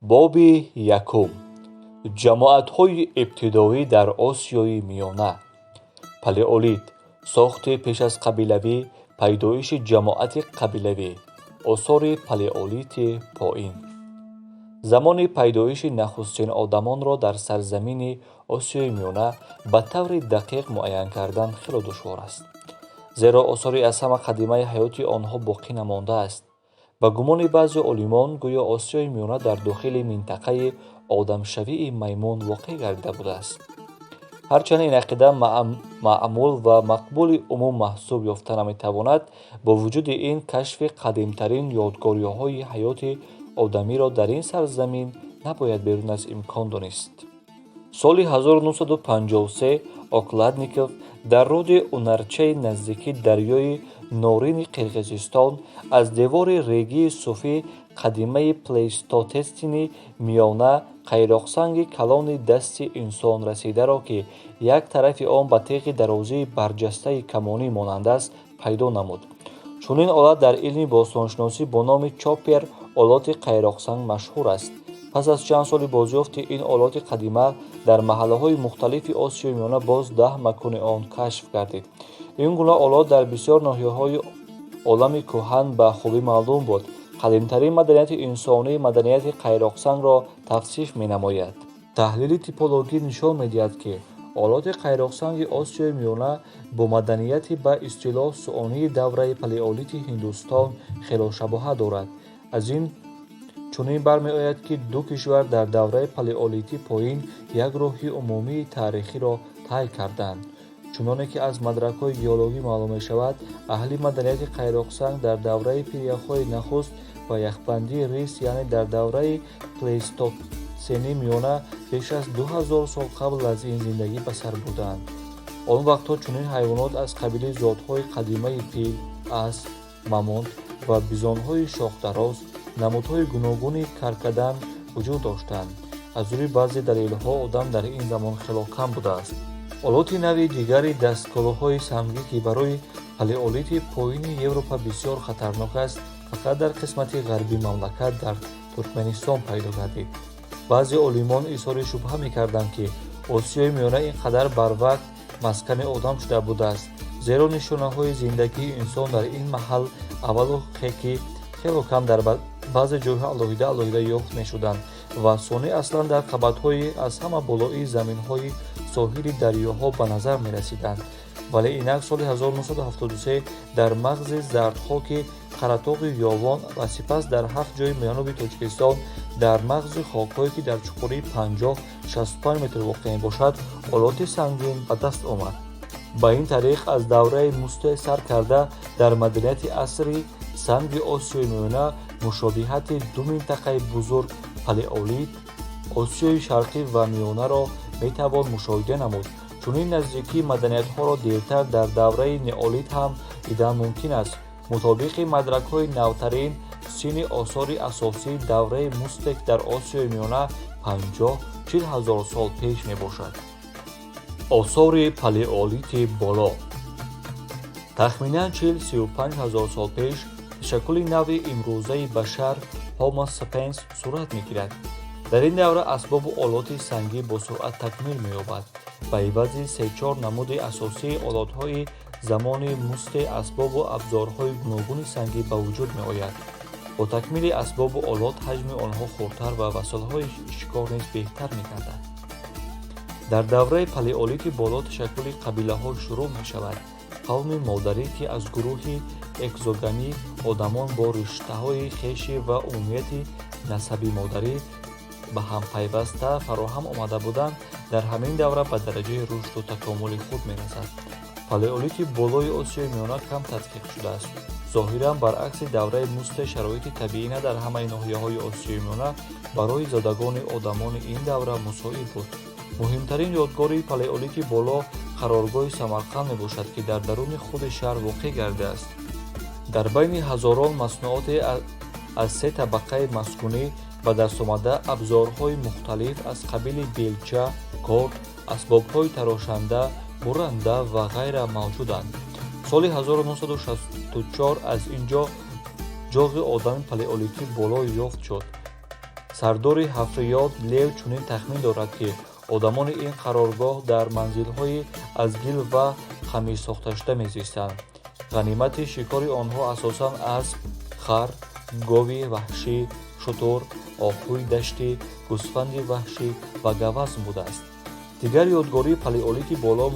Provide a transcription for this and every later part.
боби якум ҷамоатҳои ибтидоӣ дар Осиёи Миёна. Палеолит, сохти пеш аз қабилавӣ, пайдоиши ҷамоати қабилавӣ, осори палеолити поин. Замони пайдоиши нахустин одамонро дар сарзамини Осиёи Миёна ба таври дақиқ муайян кардан хеле душвор аст, зеро осори аз ҳама қадимаи ҳаёти онҳо боқӣ намондааст. ба гумони баъзе олимон, гӯё Осиёи Миёна дар дохили минтақаи одамшавии маймун воқеъ гардида будааст. ҳарчанд ин ақида маъмул ва мақбули умум маҳсуб ёфта наметавонад, бо вуҷуди ин кашфи қадимтарин ёдгориҳои ҳаёти одамиро дар ин сарзамин набояд берун аз имкон донист. соли 1953 Окладников дар руди Унарчаи наздики дарёи Норини Қирғизистон аз девори регии суфӣ қадимаи плейстотесини Миёна қайроқсанги калони дасти инсонрасидаро, ки як тарафи он ба теғи дарозии барҷастаи камонӣ монанд аст, пайдо намуд. Чунин олат дар илми бостоншиносӣ бо номи чоппер олоти қайроқсанг машҳур аст. пас аз чанд соли бозёфти ин олоти қадима дар маҳаллаҳои мухталифи Осиёи Миёна боз 10 макони он кашф гардид. ин гуна олот дар бисёр ноҳияҳои олами кӯҳан ба хубӣ маълум буд. қадимтарин маданияти инсонӣ маданияти қайроқсангро тавсиф менамояд. таҳлили типологӣ нишон медиҳад, ки олоти қайроқсанги Осиёи Миёна бо маданияти ба истилоҳ суонии давраи палеолити Ҳиндустон хело шабоҳат дорад. аз ин чунин бармеояд, ки ду кишвар дар давраи палеолити поин як роҳи умумии таърихиро тай карданд. чуноне ки аз мадракҳои геологӣ маълум мешавад, аҳли маданияти қайроқсанг дар давраи пиряхҳои нахуст ва яхбандии рис, яъне дар давраи плейстоцени Миёна беш аз 2000 сол қабл аз ин зиндагӣ ба сар бурданд. он вақтҳо чунин ҳайвонот аз қабили зотҳои қадимаи пил, асп, мамонт ва бизонҳои шохдароз, намудҳои гуногуни каркадан вуҷуд доштанд. аз рӯи баъзе далелҳо одам дар ин замон хело кам будааст. олоти нави дигари дастколоҳои сангӣ, ки барои палеолити поини Европа бисёр хатарнок аст, фақат дар қисмати ғарбии мамлакат дар Туркменистон пайдо гардид. баъзе олимон изҳори шубҳа мекарданд, ки Осиёи Миёна ин қадар барвақт маскани одам шуда будааст, зеро нишонаҳои зиндагии инсон дар ин маҳал аввалу хеки хело кам дар баъзе ҷойҳо алоҳида ёфт мешуданд ва сони аслан дар қабатҳои аз ҳама болоии заминҳои соҳили дарёҳо ба назар мерасиданд. вале инак соли 1973 дар мағзи зардхоки қаратоғи Ёвон ва сипас дар 7 ҷойи миёнаби Тоҷикистон дар мағзи хокҳое, ки дар чуқурии 50-65 метр воқеъ мебошад, олоти сангин ба даст омад. ба ин тариқ аз давраи мусте сар карда дар маданияти асри санги Осиёи Миёна мушобиҳати ду минтақаи бузург палеолит, Осиёи Шарқӣ ва Миёнаро метавон мушоҳида намуд. чунин наздикии маданиятҳоро дертар дар давраи неолит ҳам дидан мумкин аст. мутобиқи мадракҳои навтарин, синни осори асосии давраи мустек дар Осиёи Миёна 50-40 ҳазор сол пеш мебошад. осори палеолити боло тахминан 40-35 ҳазор сол пеш ташаккули нави имрӯзаи башар Homo sapiens сурат мегирад. дар ин давра асбобу олоти сангӣ бо суръат такмил меёбад. ба ивази 3-4 намуди асосии олотҳои замони мусте асбобу абзорҳои гуногуни сангӣ ба вуҷуд меояд. бо такмили асбобу олот ҳаҷми онҳо хурдтар ва васоилҳои шикор низ беҳтар мегардад. дар давраи палеолити боло ташаккули қабилаҳо шурӯъ мешавад. қавми модарӣ, ки аз гурӯҳи экзогамӣ одамон бо риштаҳои хешӣ ва умумияти насаби модарӣ ба ҳам пайваста фароҳам омада буданд, дар ҳамин давра ба дараҷаи рушду такомули худ мерасад. палеолити болои Осиёи Миёна кам тадқиқ шудааст. зоҳиран баръакси давраи мусте шароити табиӣ на дар ҳамаи ноҳияҳои Осиёи Миёна барои зодагони одамони ин давра мусоид буд. муҳимтарин ёдгори палеолити боло қароргоҳи Самарқанд мебошад, ки дар даруни худи шаҳр воқеъ гардидааст. дар байни ҳазорон маснуоте аз се табақаи маскунӣ ба дастомада абзорҳои мухталиф аз қабили белча, корд, асбобҳои тарошанда, буранда ва ғайра мавҷуданд. соли 1964 аз ин ҷо ҷоғи одами палеолитӣ боло ёфт шуд. сардори ҳафриёт лев чунин тахмин дорад ки одамони ин қароргоҳ дар манзилҳои аз гил ва хамир сохташуда мезистанд. ғанимати шикори онҳо асосан асп, хар, гови ваҳшӣ, шутур, оҳуи даштӣ, гӯсфанди ваҳшӣ ва гавазн будааст. дигар ёдгории палеолити боло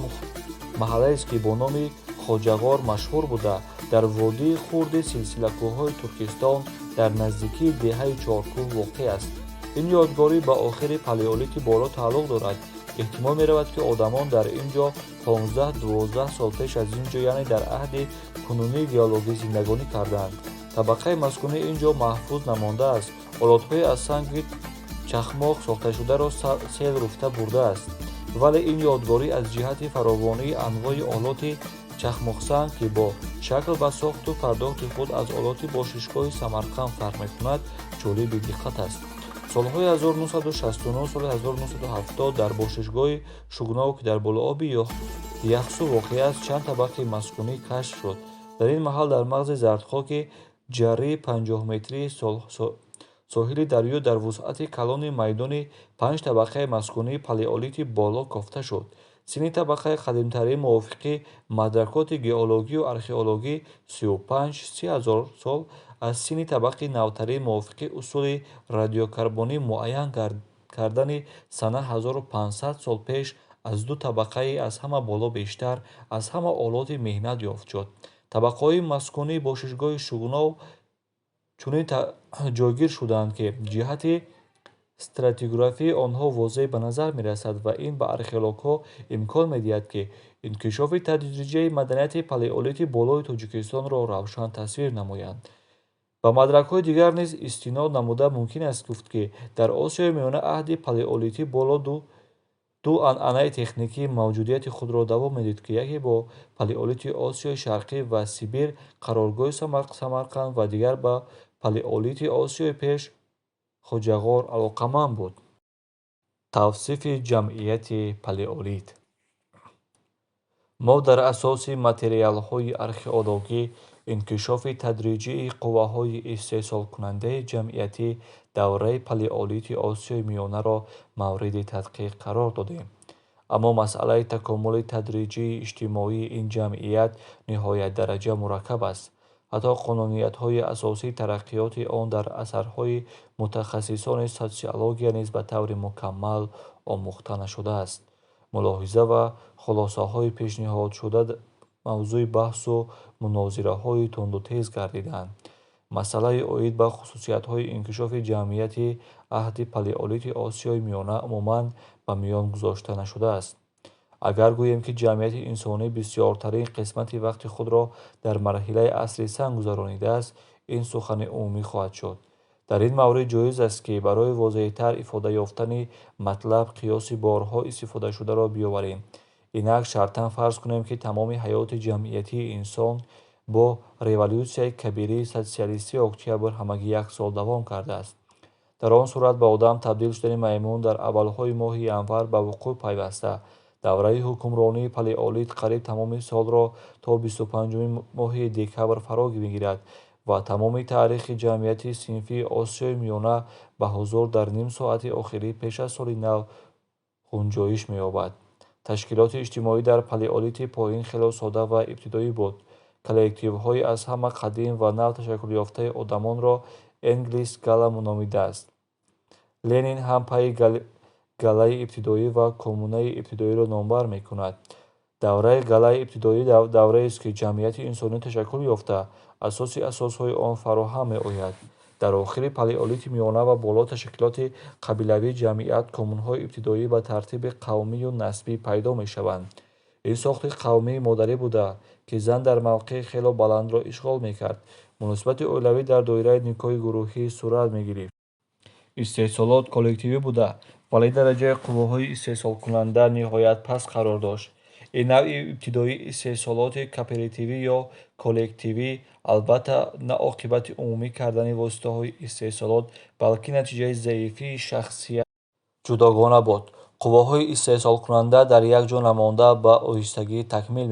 маҳаллаест ки бо номи хоҷағор машҳур буда дар водии хурди силсилакӯҳҳои Туркистон дар наздикии деҳаи Чоркӯҳ воқеъ аст. ин ёдгорӣ ба охири палеолити боло тааллуқ дорад. эҳтимол меравад ки одамон дар ин ҷо 15-12 сол пеш аз ин ҷо, яъне дар аҳди кунунии геологӣ зиндагонӣ карданд. табақаи маскунии ин ҷо маҳфуз намондааст. олатҳои аз санги чахмоқ сохташударо сел руфта бурдааст. вале ин ёдгорӣ аз ҷиҳати фаровонии анвои олоти чахмоқсанг ки бо шакл ва сохту пардохти худ аз олоти бошишгоҳи Самарқанд фарқ мекунад, ҷолиби диққат аст. солҳои 1969 соли 1970 дар бошишгоҳи Шугнов ки дар болооби Яхсу воқеъ аст, чанд табақаи маскунӣ кашф шуд. дар ин маҳал дар мағзи зардхоки ҷаррии 50-метрии соҳили дарё дар вусъати калони майдони 5 табақаи маскунии палеолити боло кофта шуд. синни табақаи қадимтарин мувофиқи мадракоти геологию археологӣ 35-30 000 сол аз синни табақи навтарин мувофиқи усули радиокарбонӣ муайян кардани сана 1500 сол пеш аз ду табақаи аз ҳама боло бештар аз ҳама олоти меҳнат ёфт шуд. табақаҳои маскунии бошишгоҳи Шугнов чунин ҷойгир шуданд ки ҷиҳати стратиграфии онҳо возеҳ ба назар мерасад ва ин ба археологҳо имкон медиҳад ки инкишофи тадриҷии маданияти палеолити болои Тоҷикистонро равшан тасвир намоянд. ба мадракҳои дигар низ истинод намуда мумкин аст гуфт ки дар Осиёи Миёна аҳди палеолити боло ду анъанаи техникӣ мавҷудияти худро давом медиҳад ки яке бо палеолити Осиёи Шарқӣ ва Сибир қароргоҳи Самарқанд ва дигар ба палеолити Осиёи пеш хоҷағор алоқаманд буд. тавсифи ҷамъияти палеолит. мо дар асоси материалҳои археологӣ инкишофи тадриҷии қувваҳои истеҳсолкунандаи ҷамъиятӣ давраи палеолити Осиёи Миёнаро мавриди тадқиқ қарор додем. аммо масъалаи такомули тадриҷии иҷтимоии ин ҷамъият ниҳоятдараҷа мураккаб аст. ҳатто қонуниятҳои асосии тараққиёти он дар асарҳои мутахассисони соtsiология низ ба таври мукаммал омӯхта нашудааст. мулоҳиза ва хулосаҳои пешниҳодшуда мавзӯи баҳсу мунозираҳои тундутез гардиданд. масъалаи оид ба хусусиятҳои инкишофи ҷамъияти аҳди палеолити Осиёи Миёна умуман ба миён гузошта нашудааст. агар гӯем ки ҷамъияти инсонӣ бисёртарин қисмати вақти худро дар марҳилаи асри санг гузаронидааст, ин сухани умумӣ хоҳад шуд. дар ин маврид ҷоиз аст ки барои возеҳтар ифода ёфтани матлаб қиёси борҳо истифодашударо биёварем. инак шартан фарз кунем ки тамоми ҳаёти ҷамъиятии инсон бо революсияи кабирии соtsiалистии октябр ҳамагӣ 1 сол давом кардааст. дар он сурат ба одам табдил шудани маймун дар аввалҳои моҳи январ ба вуқӯъ пайваста. давраи ҳукмронии палеолит қариб тамоми солро то 25 моҳи декабр фаро мегирад ва тамоми таърихи ҷамъияти синфии Осиёи Миёна ба ҳузур дар нимсоати охирӣ пеш аз соли нав ғунҷоиш меёбад. ташкилоти иҷтимоӣ дар палеолити поин хело содда ва ибтидоӣ буд. коллективҳои аз ҳама қадим ва нав ташаккулёфтаи одамонро Энглис гала номидааст. ленин ҳам пайи галаи ибтидоӣ ва коммунаи ибтидоиро номбар мекунад. давраи галаи ибтидоӣ давраест ки ҷамъияти инсонӣ ташаккул ёфта асоси асосҳои он фароҳам меояд. дар охири палеолити миёна ва боло ташкилоти қабилавии ҷамъият коммунҳои ибтидоӣ ба тартиби қавмию насбӣ пайдо мешаванд. ин сохти қавмии модарӣ буда ки зан дар мавқеи хело баландро ишғол мекард. муносибати оилавӣ дар доираи никоҳи гурӯҳӣ сурат мегирифт. истеҳсолот коллективӣ буда, вале дараҷаи қувваҳои истеҳсолкунанда ниҳоят паст қарор дошт. ин навъи ибтидоии истеҳсолоти кооперативӣ ё коллективӣ албатта на оқибати умумӣ кардани воситаҳои истеҳсолот, балки натиҷаи заифии шахсият ҷудогона буд. қувваҳои истеҳсолкунанда дар як ҷо намонда ба оҳистагӣ такмил